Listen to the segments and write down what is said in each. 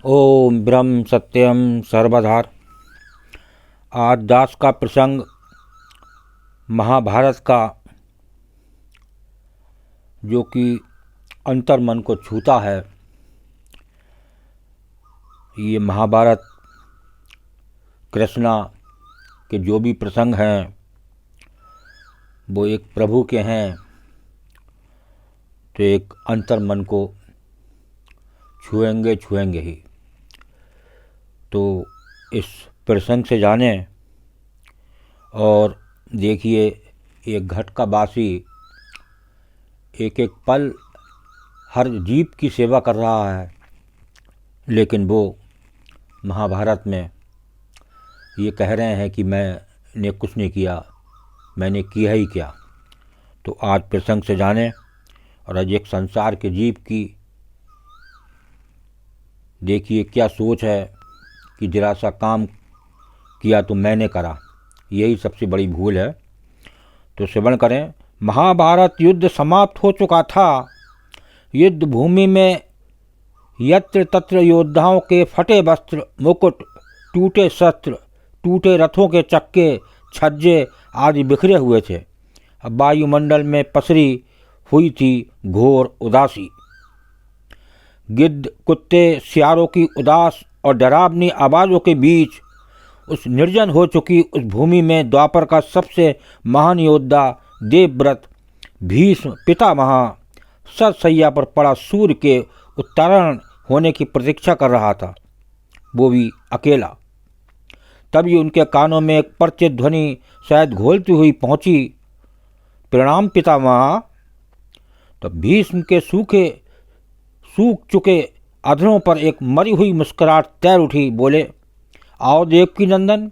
ओम ब्रह्म सत्यम सर्वधार। आज दास का प्रसंग महाभारत का, जो कि अंतर्मन को छूता है। ये महाभारत कृष्णा के जो भी प्रसंग हैं वो एक प्रभु के हैं, तो एक अंतर्मन को छुएंगे ही। तो इस प्रसंग से जाने और देखिए, एक घटकावासी एक एक पल हर जीव की सेवा कर रहा है, लेकिन वो महाभारत में ये कह रहे हैं कि मैंने कुछ नहीं किया, मैंने किया ही क्या। तो आज प्रसंग से जाने और आज एक संसार के जीव की देखिए क्या सोच है कि जरा सा काम किया तो मैंने करा, यही सबसे बड़ी भूल है। तो श्रवण करें। महाभारत युद्ध समाप्त हो चुका था। युद्ध भूमि में यत्र तत्र योद्धाओं के फटे वस्त्र, मुकुट, टूटे शस्त्र, टूटे रथों के चक्के, छज्जे आदि बिखरे हुए थे। अब वायुमंडल में पसरी हुई थी घोर उदासी। गिद्ध, कुत्ते, सियारों की उदास और डरावनी आवाज़ों के बीच उस निर्जन हो चुकी उस भूमि में द्वापर का सबसे महान योद्धा देवव्रत भीष्म पितामह सतशैया पर पड़ा सूर्य के उत्तरायण होने की प्रतीक्षा कर रहा था, वो भी अकेला। तभी उनके कानों में एक परिचित ध्वनि शायद घोलती हुई पहुंची, प्रणाम पितामह। तो भीष्म के सूख चुके अधरों पर एक मरी हुई मुस्कुराहट तैर उठी। बोले, आओ देवकी नंदन,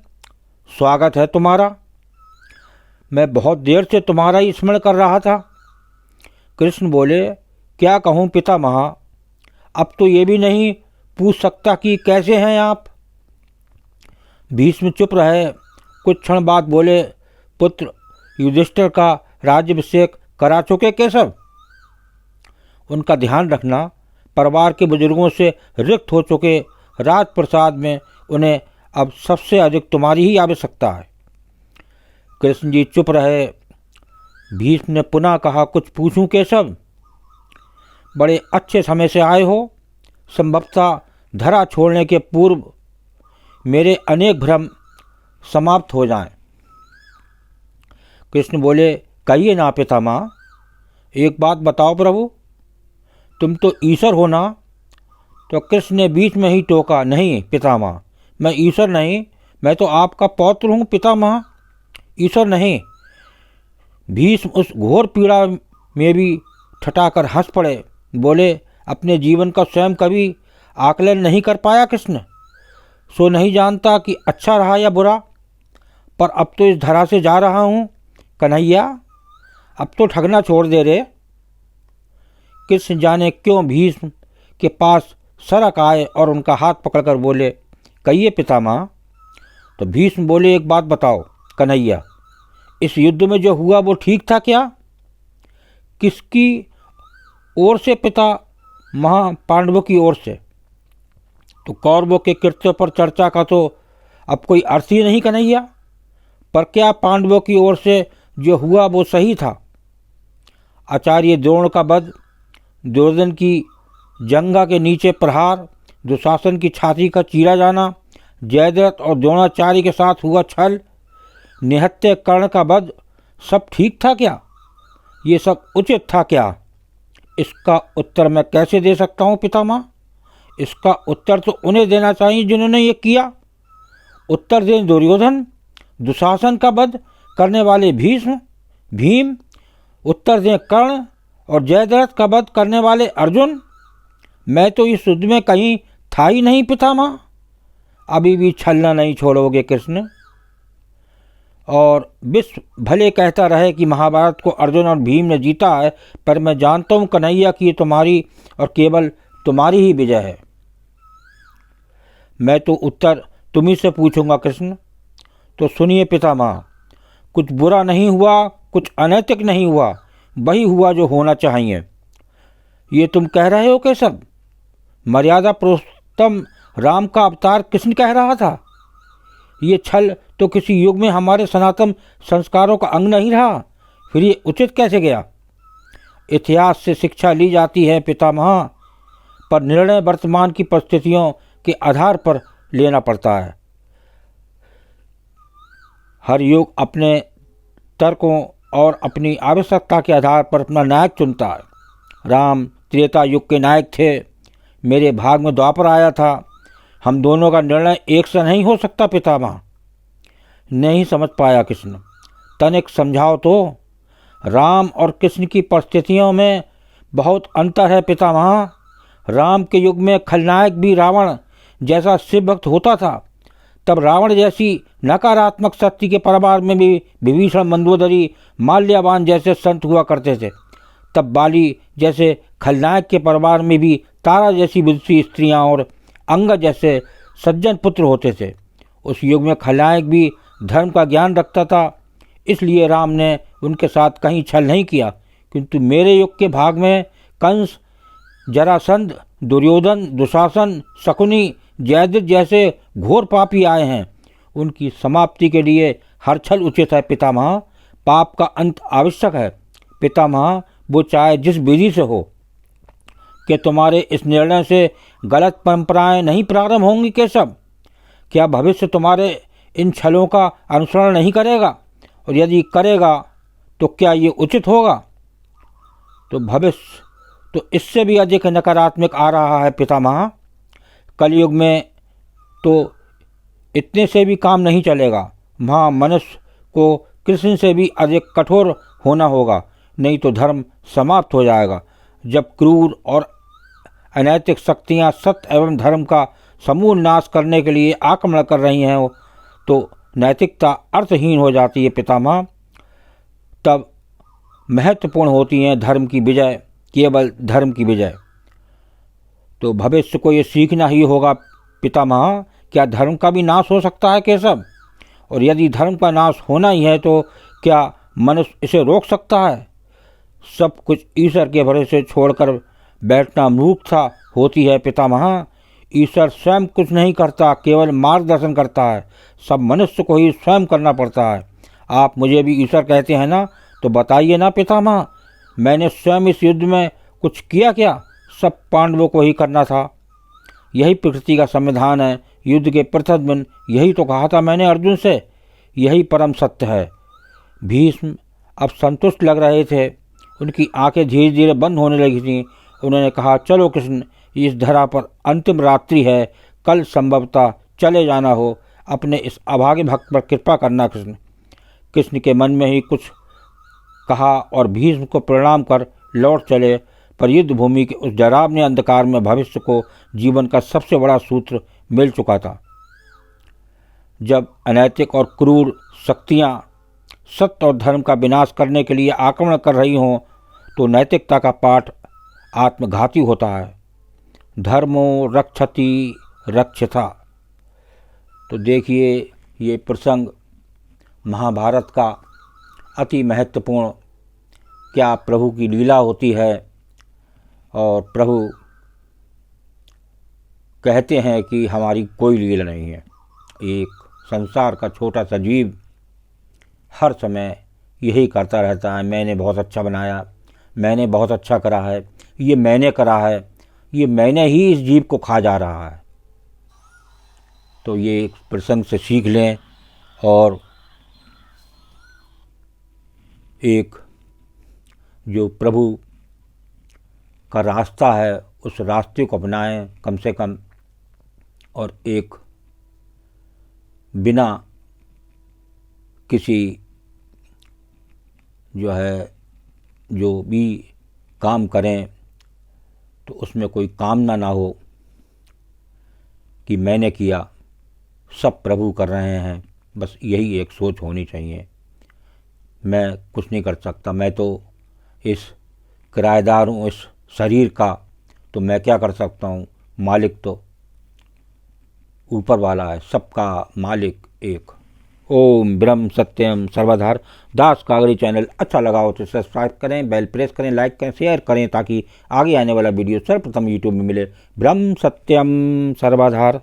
स्वागत है तुम्हारा। मैं बहुत देर से तुम्हारा ही स्मरण कर रहा था। कृष्ण बोले, क्या कहूँ पितामह, अब तो ये भी नहीं पूछ सकता कि कैसे हैं आप। भीष्म चुप रहे। कुछ क्षण बाद बोले, पुत्र युधिष्ठिर का राज्याभिषेक करा चुके केशव। उनका ध्यान रखना, परिवार के बुजुर्गों से रिक्त हो चुके राजप्रसाद में उन्हें अब सबसे अधिक तुम्हारी ही आवश्यकता है। कृष्ण जी चुप रहे। भीष्म ने पुनः कहा, कुछ पूछूं केशव? बड़े अच्छे समय से आए हो। संभवतः धरा छोड़ने के पूर्व मेरे अनेक भ्रम समाप्त हो जाएं। कृष्ण बोले, कहिए ना पितामह, एक बात बताओ प्रभु, तुम तो ईश्वर हो ना। तो कृष्ण ने बीच में ही टोका, नहीं पितामह, मैं ईश्वर नहीं, मैं तो आपका पौत्र हूँ पितामह, ईश्वर नहीं। भीष्म उस घोर पीड़ा में भी ठठाकर हंस पड़े। बोले, अपने जीवन का स्वयं कभी आकलन नहीं कर पाया कृष्ण, सो नहीं जानता कि अच्छा रहा या बुरा। पर अब तो इस धरा से जा रहा हूँ कन्हैया, अब तो ठगना छोड़ दे रे। कृष्ण जाने क्यों भीष्म के पास सरक आए और उनका हाथ पकड़कर बोले, कहिए पितामह। तो भीष्म बोले, एक बात बताओ कन्हैया, इस युद्ध में जो हुआ वो ठीक था क्या? किसकी ओर से? पिता महापांडवों की ओर से। तो कौरवों के कृत्य पर चर्चा का तो अब कोई अर्थ ही नहीं कन्हैया। पर क्या पांडवों की ओर से जो हुआ वो सही था? आचार्य द्रोण का वध, दुर्योधन की जंघा के नीचे प्रहार, दुशासन की छाती का चीरा जाना, जयद्रथ और द्रोणाचार्य के साथ हुआ छल, निहत्थे कर्ण का वध, सब ठीक था क्या? ये सब उचित था क्या? इसका उत्तर मैं कैसे दे सकता हूँ पितामह? इसका उत्तर तो उन्हें देना चाहिए जिन्होंने ये किया। उत्तर दें दुर्योधन, दुशासन का वध करने वाले भीम। उत्तर दें कर्ण और जयद्रथ का वध करने वाले अर्जुन। मैं तो इस युद्ध में कहीं था ही नहीं पितामह। अभी भी छलना नहीं छोड़ोगे कृष्ण? और विश्व भले कहता रहे कि महाभारत को अर्जुन और भीम ने जीता है, पर मैं जानता हूँ कन्हैया कि ये तुम्हारी और केवल तुम्हारी ही विजय है। मैं तो उत्तर तुम्ही से पूछूंगा कृष्ण। तो सुनिए पितामह, कुछ बुरा नहीं हुआ, कुछ अनैतिक नहीं हुआ, वही हुआ जो होना चाहिए। ये तुम कह रहे हो केशव? मर्यादा पुरुषोत्तम राम का अवतार कृष्ण कह रहा था। ये छल तो किसी युग में हमारे सनातन संस्कारों का अंग नहीं रहा, फिर ये उचित कैसे गया? इतिहास से शिक्षा ली जाती है पितामह, पर निर्णय वर्तमान की परिस्थितियों के आधार पर लेना पड़ता है। हर युग अपने तर्कों और अपनी आवश्यकता के आधार पर अपना नायक चुनता है। राम त्रेता युग के नायक थे, मेरे भाग में द्वापर आया था। हम दोनों का निर्णय एक सा नहीं हो सकता पितामह। नहीं समझ पाया कृष्ण, तनिक समझाओ तो। राम और कृष्ण की परिस्थितियों में बहुत अंतर है पितामह। राम के युग में खलनायक भी रावण जैसा शिव भक्त होता था। तब रावण जैसी नकारात्मक शक्ति के परिवार में भी विभीषण, मंदोदरी, माल्यावान जैसे संत हुआ करते थे। तब बाली जैसे खलनायक के परिवार में भी तारा जैसी विदुषी स्त्रियां और अंगद जैसे सज्जन पुत्र होते थे। उस युग में खलनायक भी धर्म का ज्ञान रखता था, इसलिए राम ने उनके साथ कहीं छल नहीं किया। किंतु मेरे युग के भाग में कंस, जरासंध, दुर्योधन, दुशासन, शकुनी, जयद्रथ जैसे घोर पापी आए हैं। उनकी समाप्ति के लिए हर छल उचित है पितामह। पाप का अंत आवश्यक है पितामह, वो चाहे जिस विधि से हो। कि तुम्हारे इस निर्णय से गलत परंपराएं नहीं प्रारंभ होंगी केशव? क्या भविष्य तुम्हारे इन छलों का अनुसरण नहीं करेगा? और यदि करेगा तो क्या ये उचित होगा? तो भविष्य तो इससे भी अधिक नकारात्मक आ रहा है पितामह। कलयुग में तो इतने से भी काम नहीं चलेगा। वहाँ मनुष्य को कृष्ण से भी अधिक कठोर होना होगा, नहीं तो धर्म समाप्त हो जाएगा। जब क्रूर और अनैतिक शक्तियाँ सत्य एवं धर्म का समूल नाश करने के लिए आक्रमण कर रही हैं तो नैतिकता अर्थहीन हो जाती है पितामह। तब महत्वपूर्ण होती है धर्म की विजय, केवल धर्म की विजय। तो भविष्य को ये सीखना ही होगा पितामह, क्या धर्म का भी नाश हो सकता है केशव? और यदि धर्म का नाश होना ही है तो क्या मनुष्य इसे रोक सकता है? सब कुछ ईश्वर के भरोसे छोड़कर बैठना मूर्खता होती है पितामह। ईश्वर स्वयं कुछ नहीं करता, केवल मार्गदर्शन करता है। सब मनुष्य को ही स्वयं करना पड़ता है। आप मुझे भी ईश्वर कहते हैं ना, तो बताइए ना पितामह, मैंने स्वयं इस युद्ध में कुछ किया क्या? सब पांडवों को ही करना था। यही प्रकृति का संविधान है। युद्ध के प्रथम दिन यही तो कहा था मैंने अर्जुन से, यही परम सत्य है। भीष्म अब संतुष्ट लग रहे थे, उनकी आंखें धीरे धीरे बंद होने लगी थीं। उन्होंने कहा, चलो कृष्ण, इस धरा पर अंतिम रात्रि है, कल संभवतः चले जाना हो। अपने इस अभागे भक्त पर कृपा करना कृष्ण। कृष्ण के मन में ही कुछ कहा और भीष्म को प्रणाम कर लौट चले। पर युद्ध भूमि के उस डरावने अंधकार में भविष्य को जीवन का सबसे बड़ा सूत्र मिल चुका था। जब अनैतिक और क्रूर शक्तियाँ सत्य और धर्म का विनाश करने के लिए आक्रमण कर रही हों तो नैतिकता का पाठ आत्मघाती होता है। धर्मो रक्षति रक्षिता। तो देखिए, ये प्रसंग महाभारत का अति महत्वपूर्ण, क्या प्रभु की लीला होती है। और प्रभु कहते हैं कि हमारी कोई लीला नहीं है। एक संसार का छोटा सा जीव हर समय यही करता रहता है, मैंने बहुत अच्छा बनाया, मैंने बहुत अच्छा करा है, ये मैंने करा है, ये मैंने ही इस जीव को खा जा रहा है। तो ये एक प्रसंग से सीख लें और एक जो प्रभु का रास्ता है उस रास्ते को अपनाएं कम से कम। और एक बिना किसी जो भी काम करें तो उसमें कोई कामना ना हो कि मैंने किया, सब प्रभु कर रहे हैं। बस यही एक सोच होनी चाहिए। मैं कुछ नहीं कर सकता, मैं तो इस किराएदार हूँ इस शरीर का, तो मैं क्या कर सकता हूँ? मालिक तो ऊपर वाला है, सबका मालिक एक। ओम ब्रह्म सत्यम सर्वधार। दास कागड़ी चैनल अच्छा लगा हो तो सब्सक्राइब करें, बेल प्रेस करें, लाइक करें, शेयर करें ताकि आगे आने वाला वीडियो सर्वप्रथम यूट्यूब में मिले। ब्रह्म सत्यम सर्वधार।